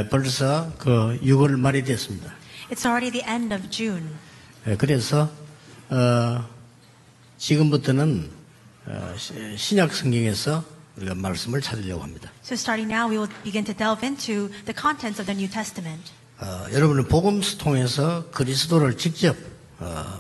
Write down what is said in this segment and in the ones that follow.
벌써 그 6월 말이 됐습니다. It's already the end of June. 그래서 지금부터는 신약 성경에서 우리가 말씀을 찾으려고 합니다. So starting now, we will begin to delve into the contents of the New Testament. 여러분은 복음서 통해서 그리스도를 직접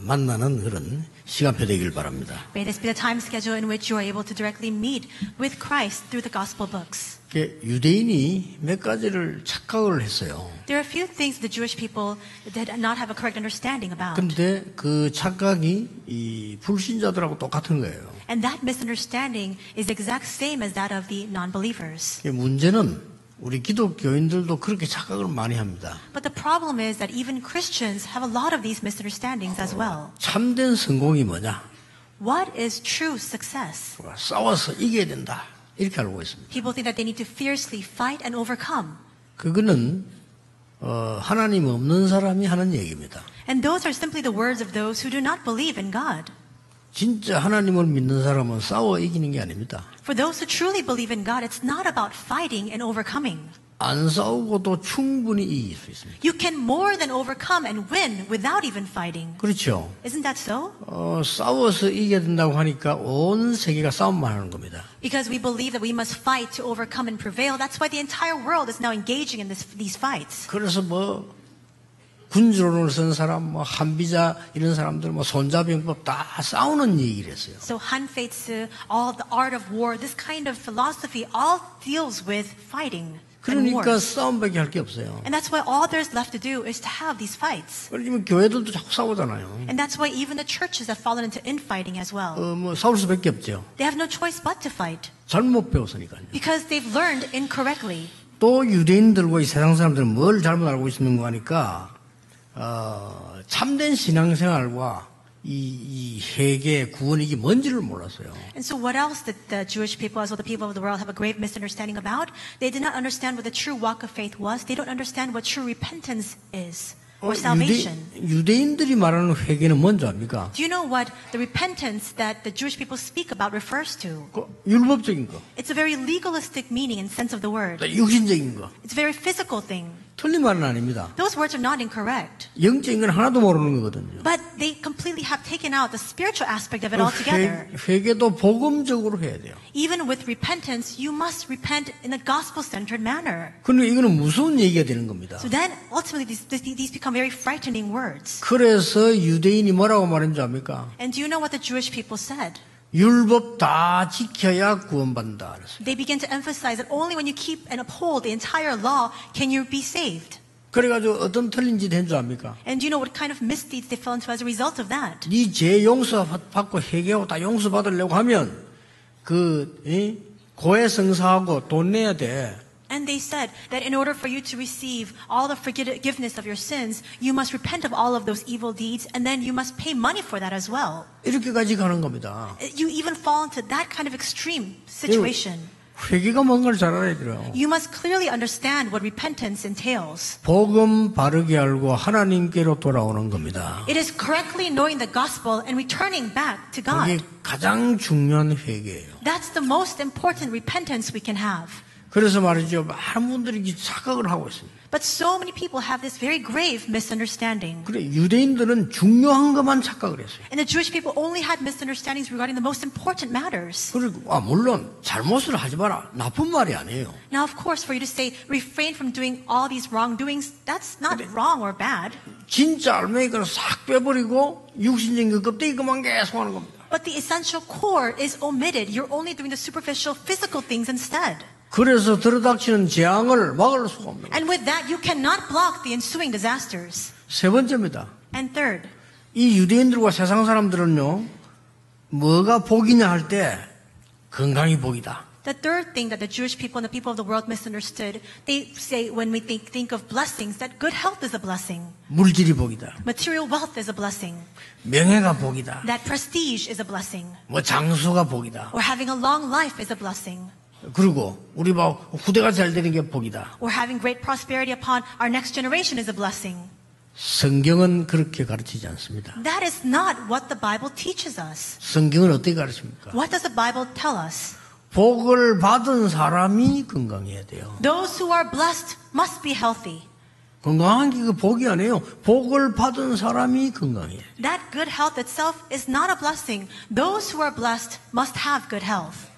만나는 그런 시간표 되길 바랍니다. May this be the time schedule in which you are able to directly meet with Christ through the Gospel books. 유대인이 몇 가지를 착각을 했어요. There are a few things the Jewish people did not have a correct understanding about. 근데 그 착각이 이 불신자들하고 똑같은 거예요. And that misunderstanding is the exact same as that of the non-believers. 문제는 우리 기독교인들도 그렇게 착각을 많이 합니다. But the problem is that even Christians have a lot of these misunderstandings as well. 참된 성공이 뭐냐? What is true success? 싸워서 이겨야 된다. 이렇게 알고 있습니다. People think that they need to fiercely fight and overcome. 그거는 하나님 없는 사람이 하는 얘기입니다. And those are simply the words of those who do not believe in God. 진짜 하나님을 믿는 사람은 싸워 이기는 게 아닙니다. For those who truly believe in God, it's not about fighting and overcoming. 안 싸우고도 충분히 이길 수 있습니다. You can more than overcome and win without even fighting. 그렇죠. Isn't that so? 싸워서 이겨야 된다고 하니까 온 세계가 싸움만 하는 겁니다. Because we believe that we must fight to overcome and prevail. That's why the entire world is now engaging in these fights. 그래서 군주론을 쓴 사람, 한비자 이런 사람들, 손자병법 다 싸우는 얘기를 했어요. So Hanfei, all the art of war, this kind of philosophy, all deals with fighting. 그러니까 싸움밖에 할 게 없어요. And that's why all there's left to do is to have these fights. 그러면 교회들도 자꾸 싸우잖아요. And that's why even the churches have fallen into infighting as well. 싸울 수밖에 없죠. They have no choice but to fight. 잘못 배웠으니까요. Because they've learned incorrectly. 또 유대인들과 이 세상 사람들은 뭘 잘못 알고 있는 거 하니까 참된 신앙생활과 이 회개 구원 이게 뭔지를 몰랐어요. And so what else did the Jewish people as well the people of the world have a great misunderstanding about? They did not understand what the true walk of faith was. They don't understand what true repentance is or salvation. 유대인들이 말하는 회개는 뭔지 압니까? Do you know what the repentance that the Jewish people speak about refers to? 율법적인 거. It's a very legalistic meaning and sense of the word. 육신적인 거. It's a very physical thing. 틀린 말은 아닙니다. Those words are not incorrect. 영적인 건 하나도 모르는 거거든요. But they completely have taken out the spiritual aspect of it altogether. 회개도 복음적으로 해야 돼요. Even with repentance, you must repent in a gospel-centered manner. 그런데 이거는 무서운 얘기가 되는 겁니다. So then, ultimately, these become very frightening words. 그래서 유대인이 뭐라고 말했는지 압니까? And do you know what the Jewish people said? 율법 다 지켜야 구원받는다. They begin to emphasize that only when you keep and uphold the entire law can you be saved. 그래가지고 어떤 틀린 짓 한 줄 압니까? And do you know what kind of misdeeds they fell into as a result of that? 네 죄 용서받고 회개하고 다 용서받으려고 하면 고해성사하고 돈 내야 돼. And they said that in order for you to receive all the forgiveness of your sins, you must repent of all of those evil deeds, and then you must pay money for that as well. 이렇게까지 가는 겁니다. You even fall into that kind of extreme situation. 회개가 뭔가를 잘 알아야 돼요. You must clearly understand what repentance entails. 복음 바르게 알고 하나님께로 돌아오는 겁니다. It is correctly knowing the gospel and returning back to God. 그게 가장 중요한 회개예요. That's the most important repentance we can have. 그래서 말이죠. 많은 분들이 착각을 하고 있습니다. But so many people have this very grave misunderstanding. 그래 유대인들은 중요한 것만 착각을 했어요. And the Jewish people only had misunderstandings regarding the most important matters. 그리고 물론 잘못을 하지 마라. 나쁜 말이 아니에요. Now, of course, for you to say refrain from doing all these wrongdoings, that's not wrong or bad. 진짜 알맹이를 싹 빼버리고 육신적인 그 껍데기만 계속 하는 겁니다. But the essential core is omitted. You're only doing the superficial physical things instead. 그래서 들어닥치는 재앙을 막을 수가 없는 거예요. And with that, you cannot block the ensuing disasters. 세 번째입니다. And third, 이 유대인들과 세상 사람들은요, 뭐가 복이냐 할 때 건강이 복이다. the third thing that the Jewish people and the people of the world misunderstood, they say when we think of blessings, that good health is a blessing. 물질이 복이다. Material wealth is a blessing. 명예가 복이다. That prestige is a blessing. 장수가 복이다. Or having a long life is a blessing. 그리고 우리 후대가 잘 되는 게 복이다. Or having great prosperity upon our next generation is a blessing. 성경은 그렇게 가르치지 않습니다. That is not what the Bible teaches us. 성경은 어떻게 가르칩니까? What does the Bible tell us? 복을 받은 사람이 건강해야 돼요. Those who are blessed must be healthy. 건강한 게 그 복이 아니에요. 복을 받은 사람이 건강해요. That good health itself is not a blessing. Those who are blessed must have good health.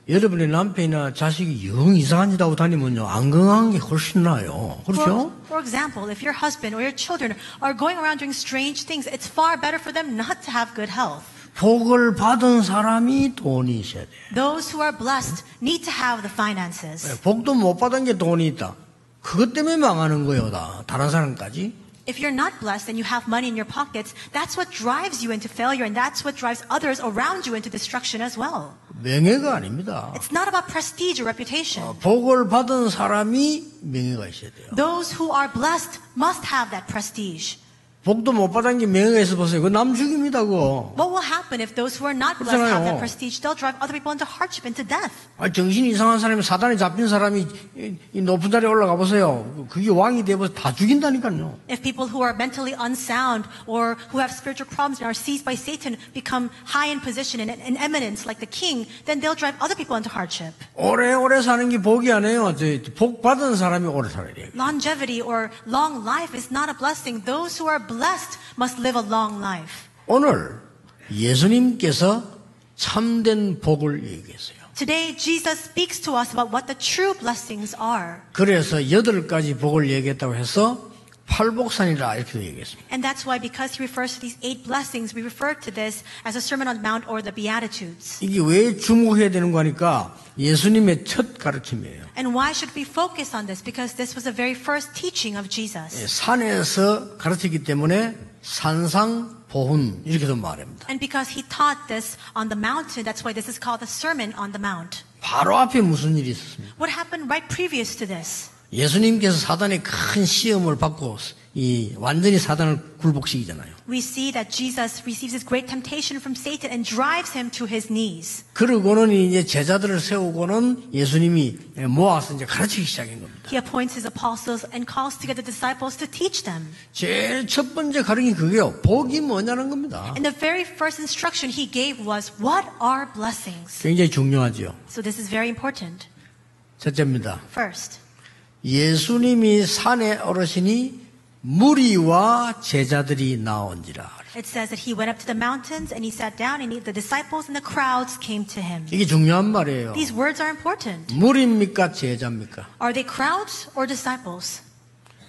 여러분의 남편이나 자식이 영 이상한 짓 하고 다니면요, 안 건강한 게 훨씬 나아요. 그렇죠? For example, if your husband or your children are going around doing strange things, it's far better for them not to have good health. 복을 받은 사람이 돈이 있어야 돼요. Those who are blessed need to have the finances. 복도 못 받은 게 돈이 있다. 그것 때문에 망하는 거예요, 다른 사람까지. If you're not blessed and you have money in your pockets, that's what drives you into failure and that's what drives others around you into destruction as well. 명예가 아닙니다. It's not about prestige or reputation. 복을 받은 사람이 명예가 있어야 돼요. Those who are blessed must have that prestige. 복도 못 받은 게 명예가 있어 보세요. 그거 남 죽입니다, 그거. What will happen if those who are not blessed have 그렇잖아요. that prestige? They'll drive other people into hardship, into death. 정신이 이상한 사람이, 사단에 잡힌 사람이 이 높은 자리에 올라가 보세요. 그게 왕이 되어서 다 죽인다니까요. If people who are mentally unsound or who have spiritual problems and are seized by Satan become high in position and in eminence like the king, then they'll drive other people into hardship. 오래오래 사는 게 복이 아니에요. 복 받은 사람이 오래 살아야 돼요. Longevity or long life is not a blessing. Those who are blessed must live a long life. 오늘 예수님께서 참된 복을 얘기했어요. Today, Jesus speaks to us about what the true blessings are. 그래서 8가지 복을 얘기했다고 해서 팔복산이라 이렇게 얘기했습니다. And that's why, because he refers to these 8 blessings, we refer to this as a Sermon on the Mount or the Beatitudes. 이게 왜 주목해야 되는 거니까 예수님의 첫 가르침이에요. And why should we focus on this? Because this was the very first teaching of Jesus. 산에서 가르치기 때문에 산상보훈 이렇게도 말합니다. And because he taught this on the mountain, that's why this is called the Sermon on the Mount. 바로 앞에 무슨 일이 있었습니까? What happened right previous to this? 예수님께서 사단의 큰 시험을 받고 완전히 사단을 굴복시키잖아요. We see that Jesus receives his great temptation from Satan and drives him to his knees. 그러고는 이제 제자들을 세우고는 예수님이 모아서 이제 가르치기 시작한 겁니다. He appoints his apostles and calls together the disciples to teach them. 제일 첫 번째 가르침이 그게요. 복이 뭐냐는 겁니다. And the very first instruction he gave was, what are blessings? 굉장히 중요하죠. So this is very important. 첫째입니다. First, 예수님이 산에 오르시니 무리와 제자들이 나온지라. it says that he went up to the mountains and he sat down and the disciples and the crowds came to him. 이게 중요한 말이에요. These words are important. 무리입니까? 제자입니까? Are they crowds or disciples?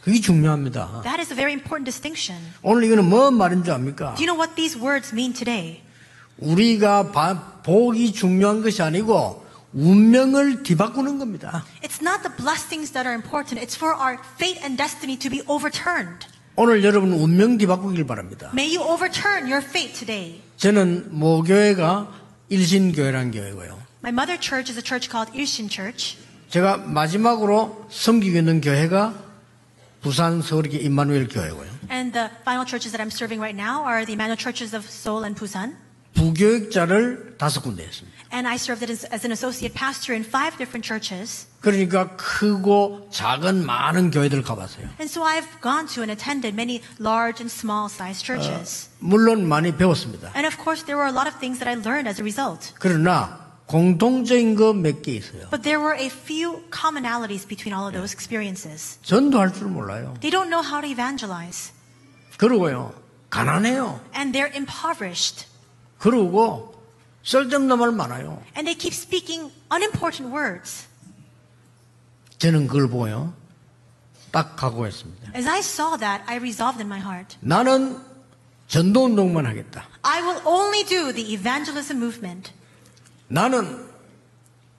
그게 중요합니다. That is a very important distinction. 오늘 이거는 뭔 말인 줄 압니까? Do you know what these words mean today? 우리가 복이 중요한 것이 아니고 운명을 뒤바꾸는 겁니다. It's not the blessings that are important. It's for our fate and destiny to be overturned. 오늘 여러분 운명 뒤바꾸길 바랍니다. May you overturn your fate today. 저는 모교회가 일신교회라는 교회고요. My mother church is a church called Ilshin Church. 제가 마지막으로 섬기고 있는 교회가 부산 서울의 임마누엘 교회고요. And the final churches that I'm serving right now are the Emmanuel churches of Seoul and Busan. 부교육자를 5군데 했습니다. And I served as an associate pastor in 5 different churches. 그러니까 크고 작은 많은 교회들 가봤어요. And so I've gone to and attended many large and small sized churches. 물론 많이 배웠습니다. And of course there were a lot of things that I learned as a result. 그러나 공통적인 거 몇 개 있어요. But there were a few commonalities between all of those experiences. 전도할 줄 몰라요. They don't know how to evangelize. 그러고요. 가난해요. And they're impoverished. 그러고 쓸데없는 말 많아요. And they keep speaking unimportant words. 저는 그걸 보고요. 딱 각오했습니다. As I saw that, I resolved in my heart. 나는 전도운동만 하겠다. I will only do the evangelism movement. 나는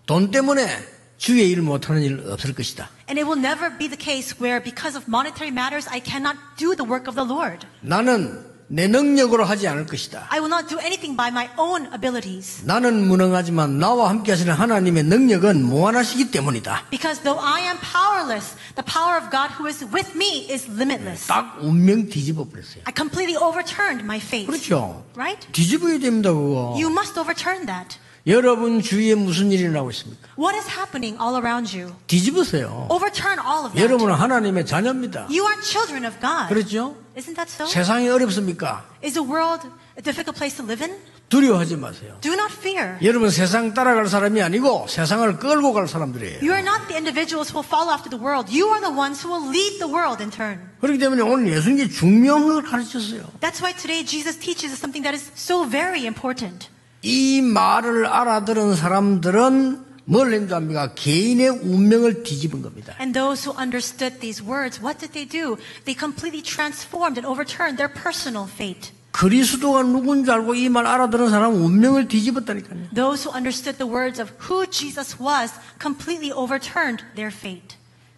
돈 때문에 주의 일 못하는 일 없을 것이다. And it will never be the case where because of monetary matters I cannot do the work of the Lord. 나는 내 능력으로 하지 않을 것이다. I will not do anything by my own abilities. 나는 무능하지만 나와 함께 하시는 하나님의 능력은 무한하시기 때문이다. Because though I am powerless, the power of God who is with me is limitless. 딱 운명 뒤집어 버렸어요. I completely overturned my fate. 그렇죠. Right? 뒤집어야 됩니다, 그거. You must overturn that. 여러분 주위에 무슨 일이 나고 있습니까? What is happening all around you? 뒤집으세요. Overturn all of that. 여러분은 하나님의 자녀입니다. You are children of God. 그렇죠? Isn't that so? 세상이 어렵습니까? Is the world a difficult place to live in? 두려워하지 마세요. Do not fear. 여러분 세상 따라갈 사람이 아니고 세상을 끌고 갈 사람들이에요. You are not the individuals who will follow after the world. You are the ones who will lead the world in turn. 그렇기 때문에 오늘 예수님이 중요한 걸 가르쳤어요. That's why today Jesus teaches us something that is so very important. 이 말을 알아들은 사람들은 뭘 했는지 압니까? 개인의 운명을 뒤집은 겁니다. And those who understood these words, what did they do? They completely transformed and overturned their personal fate. 그리스도가 누군지 알고 이 말 알아들은 사람은 운명을 뒤집었다니까요. Those who understood the words of who Jesus was completely overturned their fate.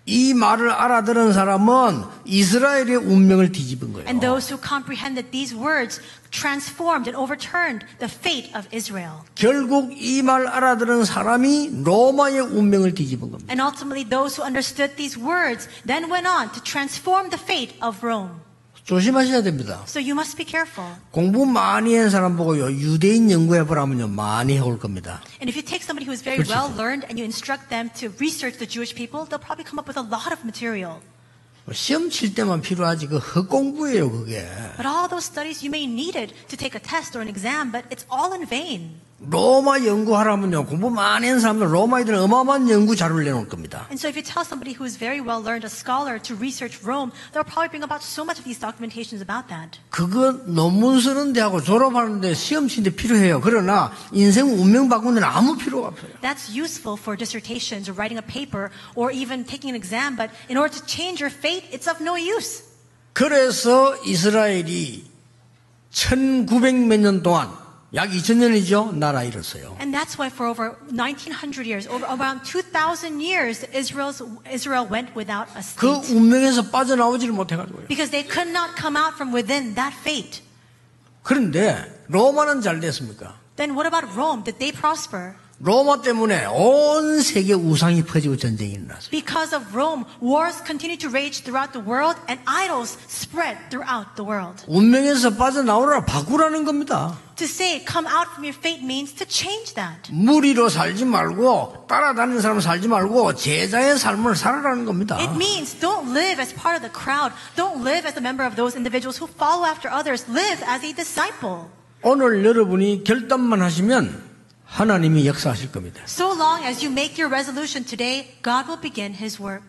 이 말을 알아들은 사람은 이스라엘의 운명을 뒤집은 거예요. And those who comprehended these words transformed and overturned the fate of Israel. 결국 이 말 알아들은 사람이 로마의 운명을 뒤집은 겁니다. And ultimately those who understood these words then went on to transform the fate of Rome. 조심하셔야 됩니다. So you must be careful. 공부 많이 한 사람 보고요, 유대인 연구해보라면요, 많이 해올 겁니다. And if you take somebody who is very well learned and you instruct them to research the Jewish people, they'll probably come up with a lot of material. 시험 칠 때만 필요하지, 그 헛공부예요, 그게. But all those studies you may need it to take a test or an exam, but it's all in vain. 로마 연구하라면요, 공부 많이 한 사람들 로마애들은 어마어마한 연구 자료를 내놓을 겁니다. And so if you tell somebody who is very well learned, a scholar, to research Rome, they'll probably bring about so much of these documentations about that. 그거 논문 쓰는 데하고 졸업하는데 시험 치는데 필요해요. 그러나 인생 운명 바꾸는 데는 아무 필요가 없어요. That's useful for dissertations or writing a paper or even taking an exam, but in order to change your fate, it's of no use. 그래서 이스라엘이 1900몇 년 동안 약 2000년이죠. 나라 잃었어요. And that's why for over 1900 years, over around 2000 years, Israel went without a 그 state. 운명에서 빠져나오지를 못해가지고요. Because they could not come out from within that fate. 그런데 로마는 잘 됐습니까? Then what about Rome? Did they prosper? 로마 때문에 온 세계 우상이 퍼지고 전쟁이 일어났어요. Because of Rome, wars continued to rage throughout the world and idols spread throughout the world. 운명에서 빠져나오라 바꾸라는 겁니다. To say come out from your fate means to change that. 무리로 살지 말고 따라다니는 사람 살지 말고 제자의 삶을 살아라는 겁니다. It means don't live as part of the crowd. Don't live as a member of those individuals who follow after others. Live as a disciple. 오늘 여러분이 결단만 하시면 하나님이 역사하실 겁니다. So long as you make your resolution today, God will begin His work.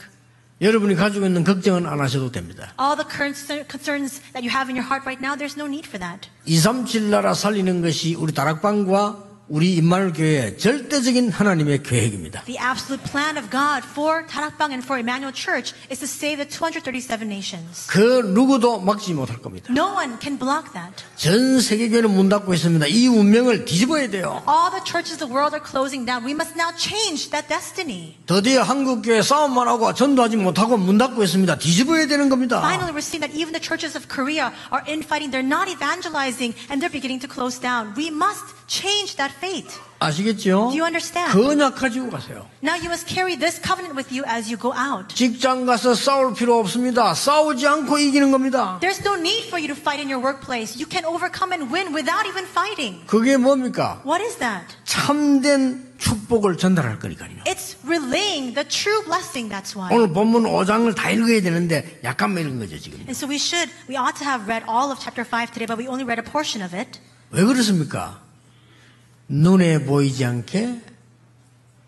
여러분이 가지고 있는 걱정은 안 하셔도 됩니다. All the current concerns that you have in your heart right now, there's no need for that. 237 나라 살리는 것이 우리 다락방과 우리 임마누엘 교회의 절대적인 하나님의 계획입니다. The absolute plan of God for Tarakbang and for Emmanuel Church is to save the 237 nations. 그 누구도 막지 못할 겁니다. No one can block that. 전 세계 교회는 문 닫고 있습니다. 이 운명을 뒤집어야 돼요. All the churches of the world are closing down. We must now change that destiny. 드디어 한국 교회 싸움만 하고 전도하지 못하고 문 닫고 있습니다. 뒤집어야 되는 겁니다. Finally, we're seeing that even the churches of Korea are infighting. They're not evangelizing, and they're beginning to close down. We must change that fate. 아시겠죠? Do you understand? 그 언약 가지고 가세요. Now you must carry this covenant with you as you go out. 직장 가서 싸울 필요 없습니다. 싸우지 않고 이기는 겁니다. There's no need for you to fight in your workplace. You can overcome and win without even fighting. 그게 뭡니까? What is that? 참된 축복을 전달할 거니까요. It's relaying the true blessing, that's why. 오늘 본문 5장을 다 읽어야 되는데 약간만 읽은 거죠 지금. And so we ought to have read all of chapter 5 today, but we only read a portion of it. 왜 그렇습니까? 눈에 보이지 않게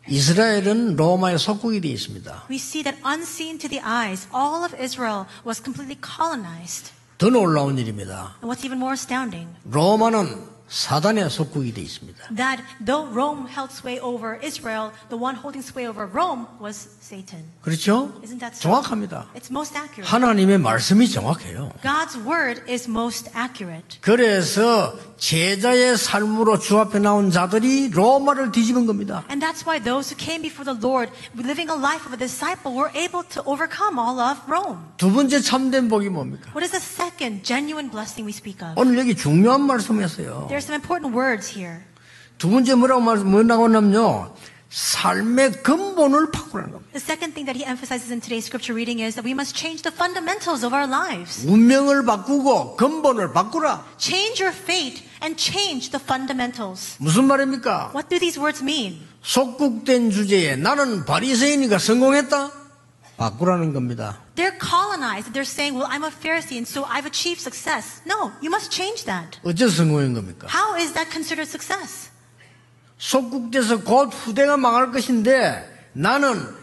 이스라엘은 로마의 속국이 되어 있습니다. We see that unseen to the eyes, all of Israel was completely colonized. 더 놀라운 일입니다. And what's even more astounding, 로마는 사단의 속국이 되어 있습니다. that though Rome held sway over Israel, the one holding sway over Rome was Satan. 그렇죠? Isn't that so? 정확합니다. It's most accurate. 하나님의 말씀이 정확해요. God's word is most accurate. 그래서 제자의 삶으로 주 앞에 나온 자들이 로마를 뒤집은 겁니다. And that's why those who came before the Lord, living a life of a disciple, were able to overcome all of Rome. 두 번째 참된 복이 뭡니까? What is the second genuine blessing we speak of? 오늘 여기 중요한 말씀이었어요. There are some important words here. 두 번째 뭐라고 하냐면요. 삶의 근본을 바꾸라는 겁니다. The second thing that he emphasizes in today's scripture reading is that we must change the fundamentals of our lives. 운명을 바꾸고 근본을 바꾸라. Change your fate and change the fundamentals. 무슨 말입니까? What do these words mean? 속국된 주제에 나는 바리새인이가 성공했다? 바꾸라는 겁니다. They're colonized. They're saying, well, I'm a Pharisee and so I've achieved success. No, you must change that. 어째서 성공인 겁니까? How is that considered success? 속국돼서 곧 후대가 망할 것인데 나는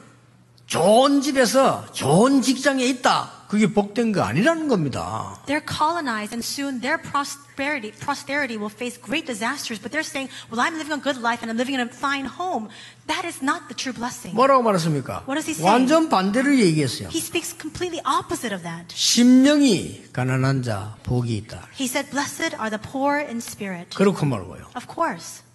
좋은 집에서 좋은 직장에 있다. 그게 복된 거 아니라는 겁니다. They're colonized and soon their posterity will face great disasters. But they're saying, well, I'm living a good life and I'm living in a fine home. That is not the true blessing. 뭐라고 말했습니까? What does he say? 완전 반대로 얘기했어요. He speaks completely opposite of that. 심령이 가난한 자 복이 있다. He said, blessed are the poor in spirit. 그렇고 말고요. Of course.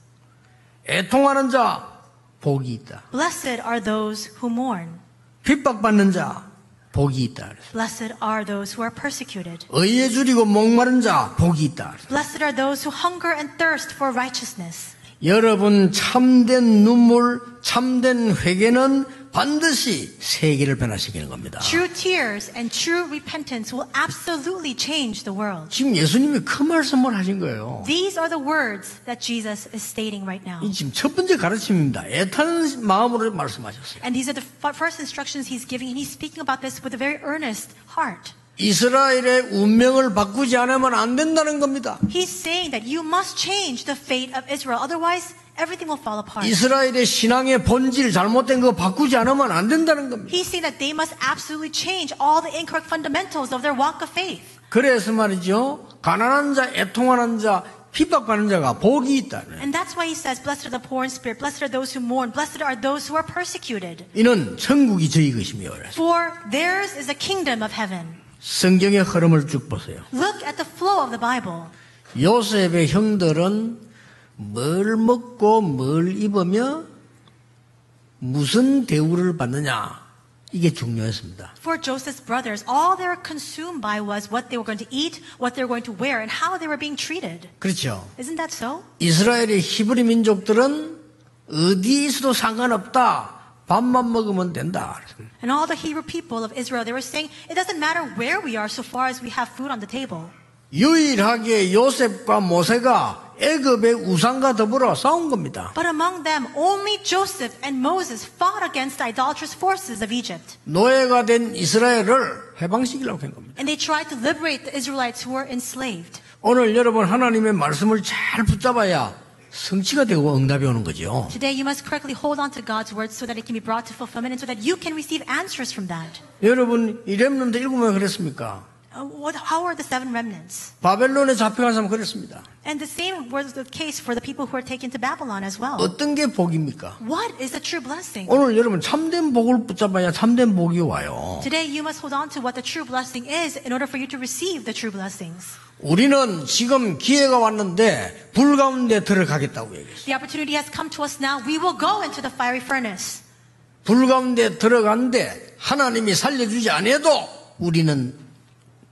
애통하는 자 복이 있다. Blessed are those who mourn. 핍박받는 자 복이 있다. Blessed are those who are persecuted. 의에 줄이고 목마른 자 복이 있다. Blessed are those who hunger and thirst for righteousness. 여러분 참된 눈물, 참된 회개는 반드시 세계를 변화시키는 겁니다. True tears and true repentance will absolutely change the world. 지금 예수님이 그 말씀을 하신 거예요. These are the words that Jesus is stating right now. 이 지금 첫 번째 가르침입니다. 애타는 마음으로 말씀하셨어요. And these are the first instructions he's giving, and he's speaking about this with a very earnest heart. 이스라엘의 운명을 바꾸지 않으면 안 된다는 겁니다. He's saying that you must change the fate of Israel, otherwise everything will fall apart. 이스라엘의 신앙의 본질 잘못된 거 바꾸지 않으면 안 된다는 겁니다. He's saying that they must absolutely change all the incorrect fundamentals of their walk of faith. 그래서 말이죠. 가난한 자, 애통하는 자, 핍박받는 자가 복이 있다는. And that's why he says, blessed are the poor in spirit, blessed are those who mourn, blessed are those who are persecuted. 이는 천국이 저희 것이며. For theirs is the kingdom of heaven. 성경의 흐름을 쭉 보세요. Look at the flow of the Bible. 요셉의 형들은 뭘 먹고 뭘 입으며 무슨 대우를 받느냐. 이게 중요했습니다. For Joseph's brothers, all they were consumed by was what they were going to eat, what they were going to wear, and how they were being treated. 그렇죠. Isn't that so? 이스라엘의 히브리 민족들은 어디에 있어도 상관없다. 밥만 먹으면 된다. And all the Hebrew people of Israel, they were saying, it doesn't matter where we are so far as we have food on the table. 유일하게 요셉과 모세가 애굽의 우상과 더불어 싸운 겁니다. But among them, only Joseph and Moses fought against the idolatrous forces of Egypt. 노예가 된 이스라엘을 해방시키려고 한 겁니다. And they tried to liberate the Israelites who were enslaved. 오늘 여러분 하나님의 말씀을 잘 붙잡아야 성취가 되고 응답이 오는 거죠. Today you must correctly hold on to God's word so that it can be brought to fulfillment and so that you can receive answers from that. 여러분 이 렘넌트 7명 그랬습니까? How are the seven remnants? 바벨론에 잡혀간 사람 그랬습니다. And the same was the case for the people who were taken to Babylon as well. 어떤 게 복입니까? What is the true blessing? 오늘 여러분 참된 복을 붙잡아야 참된 복이 와요. Today you must hold on to what the true blessing is in order for you to receive the true blessings. 우리는 지금 기회가 왔는데 불 가운데 들어가겠다고 얘기했어요. The opportunity has come to us now. We will go into the fiery furnace. 불 가운데 들어간데 하나님이 살려주지 않아도 우리는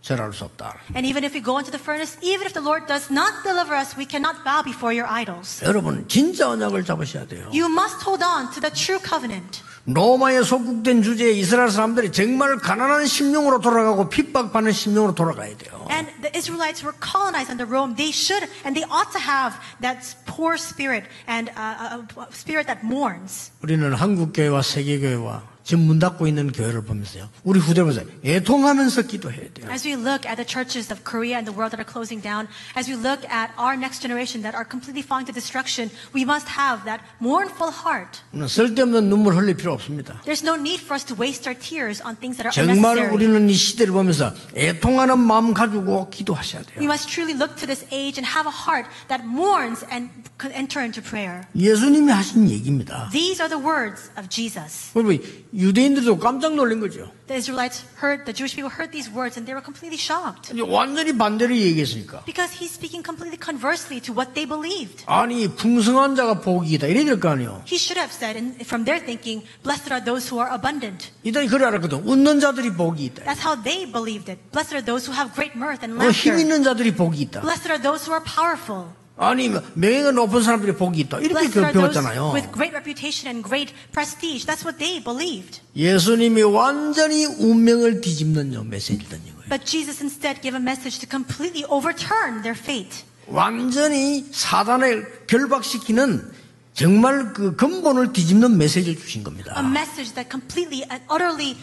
절할 수 없다. And even if we go into the furnace, even if the Lord does not deliver us, we cannot bow before your idols. 여러분 진짜 언약을 잡으셔야 돼요. You must hold on to the true covenant. 로마에 속국된 주제에 이스라엘 사람들이 정말 가난한 심령으로 돌아가고 핍박받는 심령으로 돌아가야 돼요. And the Israelites were colonized under Rome. They should and they ought to have that poor spirit and a spirit that mourns. 우리는 한국교회와 세계교회와 지금 문 닫고 있는 교회를 보면서요. 우리 후대보면서 애통하면서 기도해야 돼요. As we look at the churches of Korea and the world that are closing down, as we look at our next generation that are completely falling to destruction, we must have that mournful heart. 쓸데없는 눈물 흘릴 필요 없습니다. There's no need for us to waste our tears on things that are 정말 unnecessary. 우리는 이 시대를 보면서 애통하는 마음 가지고 기도하셔야 돼요. We must truly look to this age and have a heart that mourns and enter into prayer. 예수님이 하신 얘기입니다. These are the words of Jesus. 그리고 유대인들도 깜짝 놀란 거죠. The Israelites the Jewish people heard these words and they were completely shocked. 완전히 반대로 얘기했으니까. Because he's speaking completely conversely to what they believed. 아니 풍성한 자가 복이다 이래야 될 거 아니에요. He should have said, and from their thinking, blessed are those who are abundant. 이들이 그래 알았거든. 웃는 자들이 복이 있다. That's how they believed it. Blessed are those who have great mirth and 힘 laughter. 있는 자들이 복이 있다. Blessed are those who are powerful. 아니 명예가 높은 사람들이 복이 있다. 이렇게 Blessed are those 배웠잖아요. with great reputation and great prestige. That's what they believed. 예수님이 완전히 운명을 뒤집는 메시지를 던진 거예요. But Jesus instead gave a message to completely overturn their fate. 완전히 사단을 결박시키는 정말 그 근본을 뒤집는 메시지를 주신 겁니다. A message that completely and utterly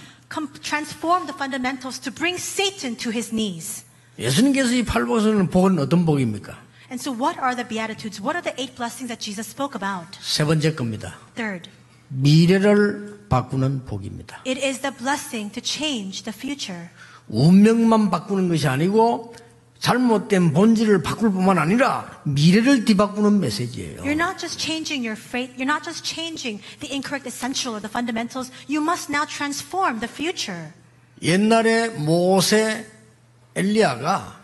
transform the fundamentals to bring Satan to his knees. 예수님께서 이 팔복에서는 복은 어떤 복입니까? And so what are the Beatitudes? What are the 8 blessings that Jesus spoke about? 세 번째 겁니다. Third, 미래를 바꾸는 복입니다. it is the blessing to change the future. 운명만 바꾸는 것이 아니고 잘못된 본질을 바꿀 뿐만 아니라 미래를 뒤바꾸는 메시지예요. You're not just changing your faith. You're not just changing the incorrect essential or the fundamentals. You must now transform the future. 옛날에 모세 엘리야가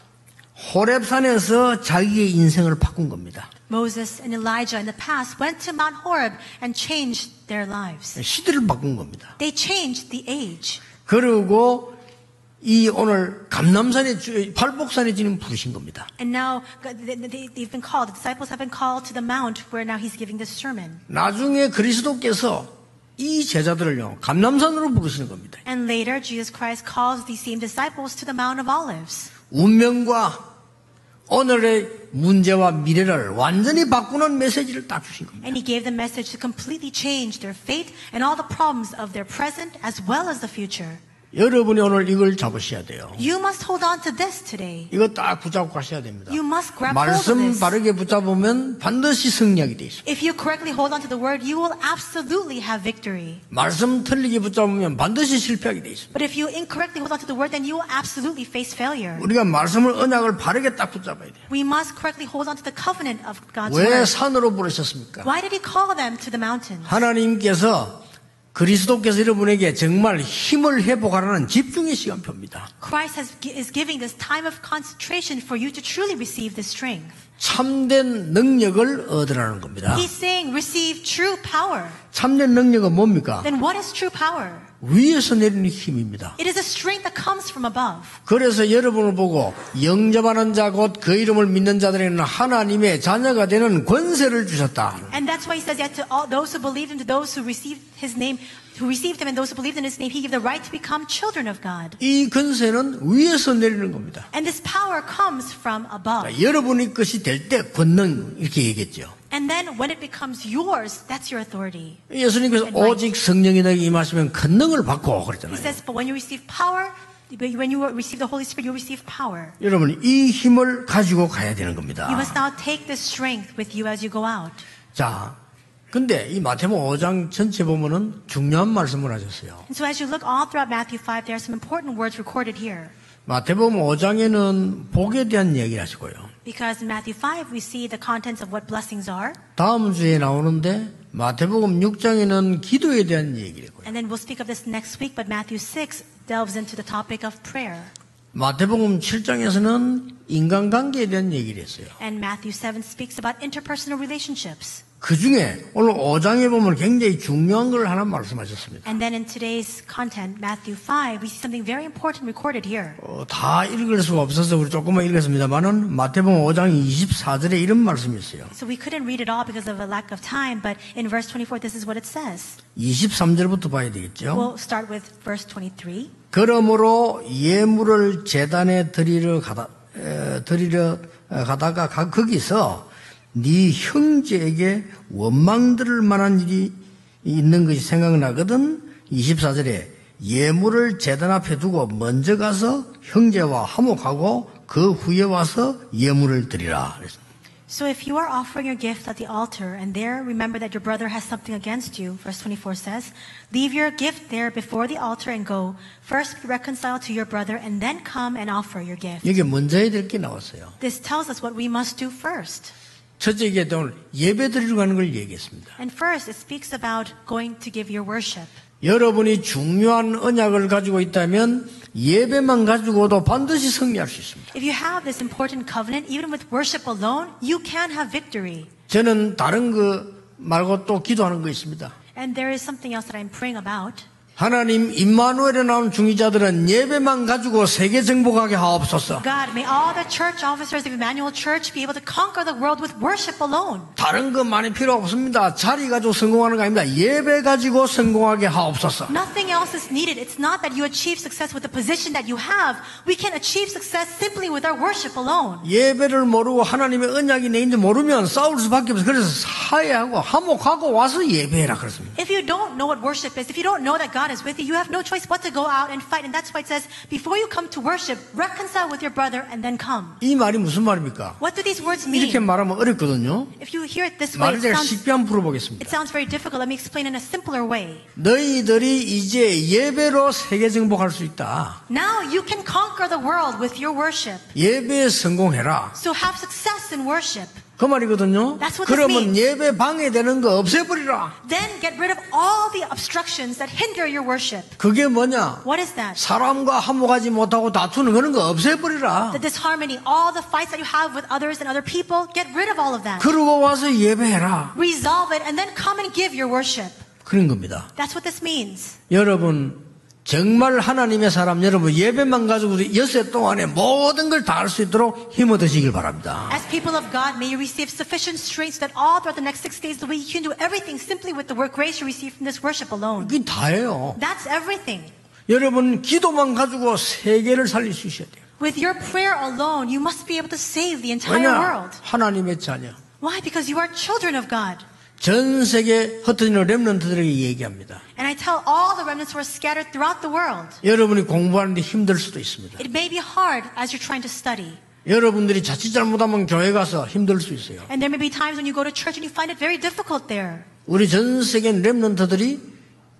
호렙산에서 자기의 인생을 바꾼 겁니다. Moses and Elijah in the past went to Mount Horeb and changed their lives. 시대를 바꾼 겁니다. They changed the age. 그리고 이 오늘 감람산에 팔복산에 지금 부르신 겁니다. And now they've been called. The disciples have been called to the mount where now he's giving this sermon. 나중에 그리스도께서 이 제자들을요 감람산으로 부르시는 겁니다. And later Jesus Christ calls these same disciples to the Mount of Olives. 운명과 오늘의 문제와 미래를 완전히 바꾸는 메시지를 딱 주신 겁니다. And he gave them message to completely change their fate and all the problems of their present as well as the future. 여러분이 오늘 이걸 잡으셔야 돼요. You must hold on to this today. 이거 딱 붙잡고 가셔야 됩니다. You must grab hold of 말씀 this. 바르게 붙잡으면 반드시 승리하게 돼 있습니다. If you correctly hold on to the word, you will absolutely have victory. 말씀 틀리게 붙잡으면 반드시 실패하게 돼 있습니다. But if you incorrectly hold on to the word, then you will absolutely face failure. 우리가 말씀을 언약을 바르게 딱 붙잡아야 돼요. We must correctly hold on to the covenant of God's 왜 word. 산으로 부르셨습니까? Why did he call them to the mountains? 하나님께서 그리스도께서 여러분에게 정말 힘을 회복하라는 집중의 시간표입니다. Christ is giving this time of concentration for you to truly receive this strength. 참된 능력을 얻으라는 겁니다. He's saying receive true power. 참된 능력은 뭡니까? Then what is true power? 위에서 내리는 힘입니다. It is a strength that comes from above. 그래서 여러분을 보고 영접하는 자 곧 그 이름을 믿는 자들에게는 하나님의 자녀가 되는 권세를 주셨다. And that's why he says that to all those who believe him, to those who received his name, who received him and those who believed in his name, he gave the right to become children of God. 이 권세는 위에서 내리는 겁니다. And this power comes from above. 여러분의 것이 될 때 권능 이렇게 얘기했죠. And then when it becomes yours, that's your authority. 예수님께서 오직 성령이 너에게 임하시면 권능을 받고 He 그랬잖아요. says, but when you receive power, when you receive the Holy Spirit, you receive power. 여러분 이 힘을 가지고 가야 되는 겁니다. You must now take this strength with you as you go out. 자, 근데 이 마태복음 5장 전체 보면은 중요한 말씀을 하셨어요. And so as you look all throughout Matthew 5, there are some important words recorded here. 마태복음 5장에는 복에 대한 얘기를 하시고요. Because in Matthew 5, we see the contents of what blessings are. 다음 주에 나오는데 마태복음 6장에는 기도에 대한 얘기를 했고요. And then we'll speak of this next week, but Matthew 6 delves into the topic of prayer. 마태복음 7장에서는 인간관계에 대한 얘기를 했어요. And Matthew 7 speaks about interpersonal relationships. 그 중에 오늘 5장에 보면 굉장히 중요한 걸 하나 말씀하셨습니다. And then in today's content, Matthew 5, we see something very important recorded here. 다 읽을 수가 없어서 우리 조금만 읽었습니다만은 마태복음 5장 24절에 이런 말씀이 있어요. So we couldn't read it all because of a lack of time, but in verse 24, this is what it says. 23절부터 봐야 되겠죠. We'll start with verse 23. 그러므로 예물을 제단에 드리러 가다가 거기서 네 형제에게 원망 들을 만한 일이 있는 것이 생각나거든. 24절에 예물을 제단 앞에 두고 먼저 가서 형제와 화목하고 그 후에 와서 예물을 드리라. So if you are offering your gift at the altar and there remember that your brother has something against you, verse 24 says, leave your gift there before the altar and go. First be reconciled to your brother and then come and offer your gift. 여기 먼저 해야 될 게 나왔어요. This tells us what we must do first. 첫째 이게 오늘 예배 드리러 가는 걸 얘기했습니다. And first it speaks about going to give your worship. 여러분이 중요한 언약을 가지고 있다면 예배만 가지고도 반드시 승리할 수 있습니다. If you have this important covenant, even with worship alone, you can have victory. 저는 다른 거 말고 또 기도하는 거 있습니다. And there is something else that I'm praying about. 하나님 임마누엘에 나온 중위자들은 예배만 가지고 세계 정복하게 하옵소서. God, may all the church officers of Emmanuel Church be able to conquer the world with worship alone. 다른 거 많이 필요 없습니다. 자리 가지고 성공하는 거 아닙니다. 예배 가지고 성공하게 하옵소서. Nothing else is needed. It's not that you achieve success with the position that you have. We can achieve success simply with our worship alone. 예배를 모르고 하나님의 언약이 내인지 모르면 싸울 수밖에 없어요. 그래서 사회하고 화목하고 와서 예배해라 그랬습니다. If you don't know what worship is, if you don't know that God God is with you, you have no choice but to go out and fight. And that's why it says, before you come to worship, reconcile with your brother and then come. 이 말이 무슨 말입니까? What do these words 이렇게 mean? 말하면 어렵거든요. If you hear it this way, 말을 제가 쉽게 한번 풀어보겠습니다. it sounds very difficult. Let me explain in a simpler way. 너희들이 이제 예배로 세계 정복할 수 있다. Now you can conquer the world with your worship. 예배에 성공해라. So have success in worship. 그 말이거든요. That's what this 그러면 means. 예배 방해되는 거 없애버리라. Then get rid of all the obstructions that hinder your worship. 그게 뭐냐? What is that? 사람과 화목하지 못하고 다투는 그런 거 없애버리라. The disharmony, all the fights that you have with others and other people, get rid of all of that. 그러고 와서 예배해라. Resolve it and then come and give your worship. 그런 겁니다. That's what this means. 여러분 정말 하나님의 사람 여러분 예배만 가지고 엿새 동안에 모든 걸 다 할 수 있도록 힘 얻으시길 바랍니다. As people of God, may you receive sufficient strength so that all throughout the next 6 days of the week you can do everything simply with the work grace you receive from this worship alone. 그게 다예요. That's everything. 여러분 기도만 가지고 세계를 살릴 수 있어야 돼요. With your prayer alone, you must be able to save the entire 왜냐? world. 하나님의 자녀. Why? Because you are children of God. 전 세계 흩어지는 렘넌트들에게 얘기합니다. And I tell all the remnants who are scattered throughout the world, 여러분이 공부하는데 힘들 수도 있습니다. it may be hard as you're trying to study. 여러분들이 자칫 잘못하면 교회 가서 힘들 수 있어요. And there may be times when you go to church and you find it very difficult there. 우리 전 세계 렘넌트들이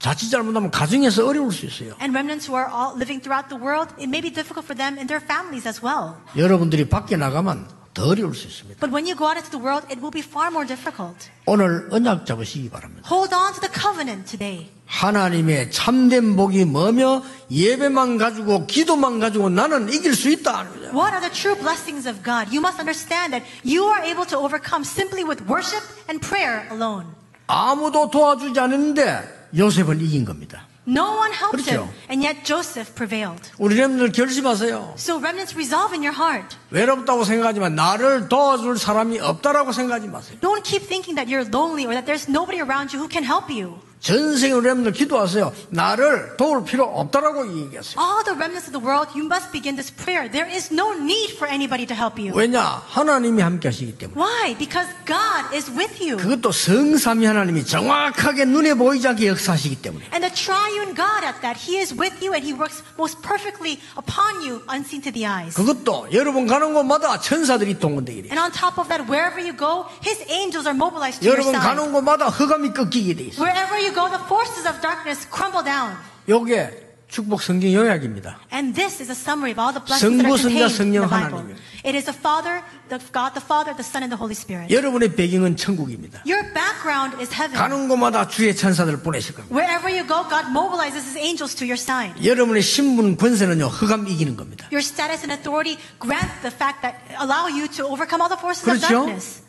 자칫 잘못하면 가정에서 어려울 수 있어요. And remnants who are all living throughout the world, it may be difficult for them and their families as well. 여러분들이 밖에 나가면 더 어려울 수 있습니다. But when you go out into the world, it will be far more difficult. 오늘 언약 잡으시기 바랍니다. Hold on to the covenant today. 하나님의 참된 복이 뭐며 예배만 가지고 기도만 가지고 나는 이길 수 있다. What are the true blessings of God? You must understand that you are able to overcome simply with worship and prayer alone. 아무도 도와주지 않았는데 요셉은 이긴 겁니다. No one helped 그렇죠. him, and yet Joseph prevailed. 우리 렘들 결심하세요. So remnants resolve in your heart. 외롭다고 생각하지만 나를 도와줄 사람이 없다라고 생각하지 마세요. Don't keep thinking that you're lonely or that there's nobody around you who can help you. 전 세계 렘들 기도하세요. 나를 도울 필요 없다라고 얘기하세요. All the remnants of the world, you must begin this prayer. There is no need for anybody to help you. 왜냐? 하나님이 함께 하시기 때문에. Why? Because God is with you. 그것도 성삼위 하나님이 정확하게 눈에 보이지 않게 역사하시기 때문에. And the triune God at that, He is with you and He works most perfectly upon you, unseen to the eyes. 그것도 여러분 가는 곳마다 천사들이 동원되게 돼요. And on top of that, wherever you go, His angels are mobilized to your 여러분 side. 가는 곳마다 흑암이 꺾이게 돼 있어요. Wherever you go, the forces of darkness crumble down. 요게 축복 성경 요약입니다. And this is a summary of all the blessings that are 성부, 성자, contained in 성령 the Bible. 하나님. It is the Father, God the Father, the Son, and the Holy Spirit. 여러분의 배경은 천국입니다. Your background is heaven. 가는 곳마다 주의 천사들을 보내실 겁니다. Wherever you go, God mobilizes His angels to your side. 여러분의 신분 권세는요 흑암 이기는 겁니다. Your status and authority grant the fact that allow you to overcome all the forces of 그렇죠? darkness.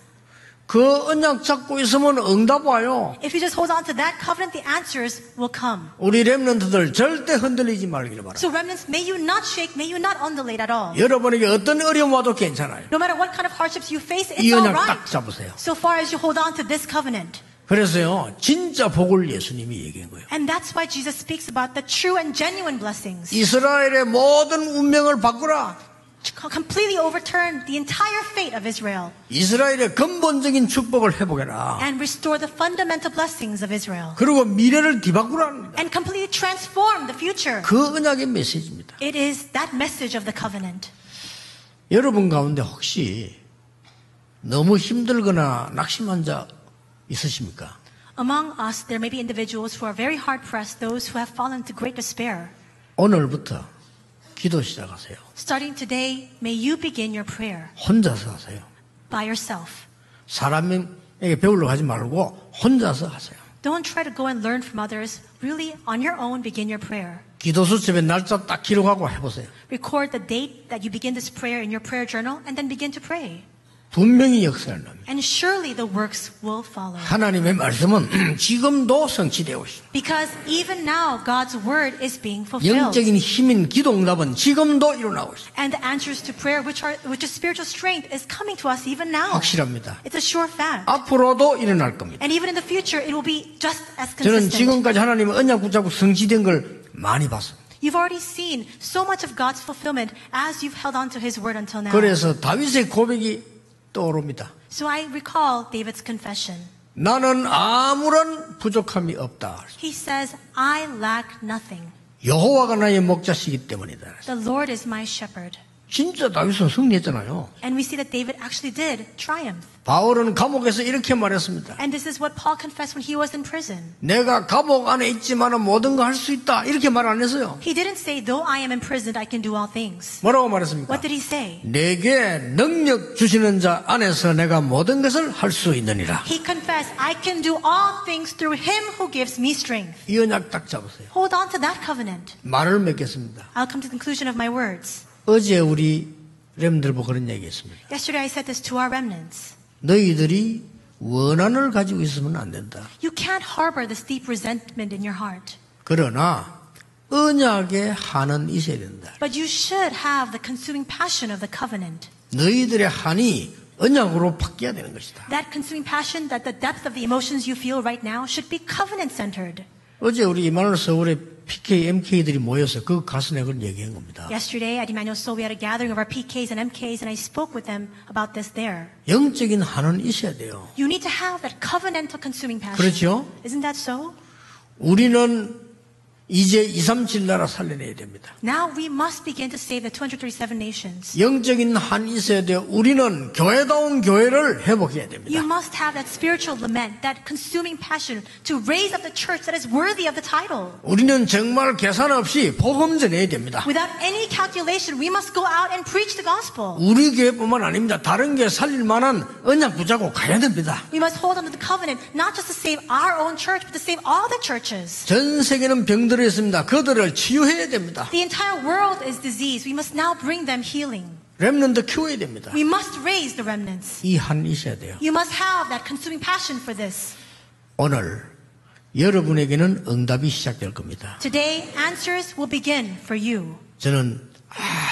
그 언약 잡고 있으면 응답 와요. If you just hold on to that covenant, the answers will come. 우리 렘넌트들 절대 흔들리지 말기를 바랍니다. So remnants, may you not shake, may you not undulate at all. 여러분에게 어떤 어려움 와도 괜찮아요. No matter what kind of hardships you face, it's 이 all 언약 딱 right. 잡으세요. So far as you hold on to this covenant. 그래서요 진짜 복을 예수님이 얘기한 거예요. And that's why Jesus speaks about the true and genuine blessings. 이스라엘의 모든 운명을 바꾸라. Completely overturn the entire fate of Israel 이스라엘의 근본적인 축복을 회복해라. and restore the fundamental blessings of Israel 그리고 미래를 뒤바꾸라는 겁니다. and completely transform the future. 그 언약의 메시지입니다. It is that message of the covenant. 여러분 가운데 혹시 너무 힘들거나 낙심한 자 있으십니까? Among us, there may be individuals who are very hard-pressed, those who have fallen into great despair. 오늘부터 기도 시작하세요. Starting today, may you begin your prayer 혼자서 하세요. by yourself. 사람에게 배우려고 하지 말고 혼자서 하세요. Don't try to go and learn from others. Really, on your own, begin your prayer. 기도 수첩에 날짜 딱 기록하고 해보세요. Record the date that you begin this prayer in your prayer journal and then begin to pray. 분명히 역사를 납니다. And surely the works will follow. 하나님의 말씀은 지금도 성취되고 있습니다. Because even now, God's word is being fulfilled. 영적인 힘인 기도응답은 지금도 일어나고 있습니다. And the answers to prayer, which is spiritual strength, is coming to us even now. 확실합니다. It's a sure fact. 앞으로도 일어날 겁니다. And even in the future, it will be just as 저는 consistent. 지금까지 하나님의 언약 붙잡고 성취된 걸 많이 봤습니다. You've already seen so much of God's fulfillment as you've held on to His word until now. 그래서 다윗의 고백이 떠오릅니다. So I recall David's confession. 나는 아무런 부족함이 없다. He says, I lack nothing. 여호와가 나의 목자시기 때문이다. The Lord is my shepherd. 진짜 다윗은 승리했잖아요. And we see that David actually did triumph. 바울은 감옥에서 이렇게 말했습니다. And this is what Paul confessed when he was in prison. 내가 감옥 안에 있지만 모든 거 할 수 있다. 이렇게 말 안 했어요. He didn't say, though I am imprisoned, I can do all things. 뭐라고 말했습니까? What did he say? 내게 능력 주시는 자 안에서 내가 모든 것을 할 수 있느니라. He confessed, I can do all things through him who gives me strength. 이 언약 딱 잡으세요. Hold on to that covenant. 말을 맺겠습니다. I'll come to the conclusion of my words. 어제 우리 렘들 보고 그런 얘기했습니다. Yesterday I said this to our remnants. 너희들이 원한을 가지고 있으면 안 된다. You can't harbor this deep resentment in your heart. 그러나 언약의 한은 있어야 된다. But you should have the consuming passion of the covenant. 너희들의 한이 언약으로 바뀌어야 되는 것이다. That consuming passion, that the depth of the emotions you feel right now should be covenant-centered. 어제 우리 이마누엘 서울에 PK, MK들이 모여서 그 가서 내가 그런 얘기한 겁니다. Yesterday at Emmanuel Seoul, we had a gathering of our PKs and MKs, and I spoke with them about this there. 영적인 한은 있어야 돼요. You need to have that covenantal consuming passion. 그렇죠? Isn't that so? 우리는 이제 237 나라 살려내야 됩니다. Now we must begin to save the 237 nations. 영적인 한이 있어야 돼요. 우리는 교회다운 교회를 회복해야 됩니다. You must have that spiritual lament, that consuming passion to raise up the church that is worthy of the title. 우리는 정말 계산 없이 복음 전해야 됩니다. Without any calculation, we must go out and preach the gospel. 우리 교회뿐만 아닙니다. 다른 교회 살릴 만한 언약 붙잡고 가야 됩니다. We must hold on to the covenant, not just to save our own church, but to save all the churches. 전 세계는 병들어 있습니다. 그들을 치유해야 됩니다. The entire world is diseased. We must now bring them healing. 렘넌트 키워야 됩니다. We must raise the remnants. 이 한이 있어야 돼요. You must have that consuming passion for this. 오늘 여러분에게는 응답이 시작될 겁니다. Today, answers will begin for you. 저는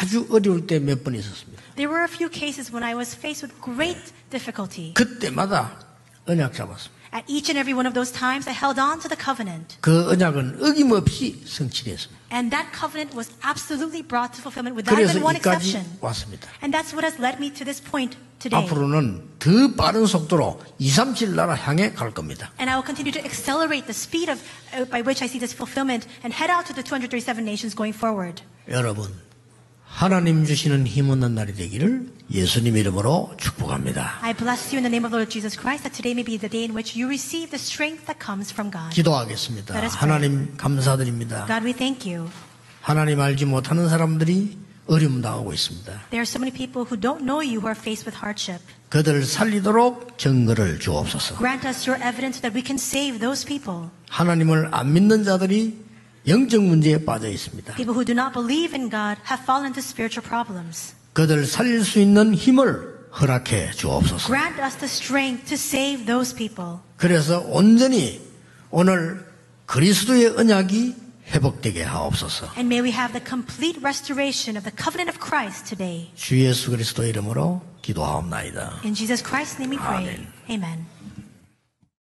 아주 어려울 때 몇 번 있었습니다. There were a few cases when I was faced with great difficulty. 그때마다 언약 잡았습니다. At each and every one of those times, I held on to the covenant. 그 언약은 어김없이 성취됐습니다. And that covenant was absolutely brought to fulfillment without 그래서 even one 이까지 exception. 왔습니다. And that's what has led me to this point today. 앞으로는 더 빠른 속도로 237 나라 향해 갈 겁니다. And I will continue to accelerate the speed of by which I see this fulfillment and head out to the 237 nations going forward. 여러분, 하나님 주시는 힘 얻는 날이 되기를 예수님 이름으로 축복합니다. I bless you in the name of the Lord Jesus Christ that today may be the day in which you receive the strength that comes from God. 기도하겠습니다. Let us pray. 하나님 감사드립니다. God, we thank you. 하나님 알지 못하는 사람들이 어려움 당하고 있습니다. There are so many people who don't know you who are faced with hardship. 그들을 살리도록 증거를 주옵소서. Grant us your evidence so that we can save those people. 하나님을 안 믿는 자들이 영적 문제에 빠져 있습니다. People who do not believe in God have fallen into spiritual problems. 그들을 살릴 수 있는 힘을 허락해 주옵소서. Grant us the strength to save those people. 그래서 온전히 오늘 그리스도의 언약이 회복되게 하옵소서. And may we have the complete restoration of the covenant of Christ today. 주 예수 그리스도 이름으로 기도하옵나이다. In Jesus Christ's name we pray. Amen. Amen.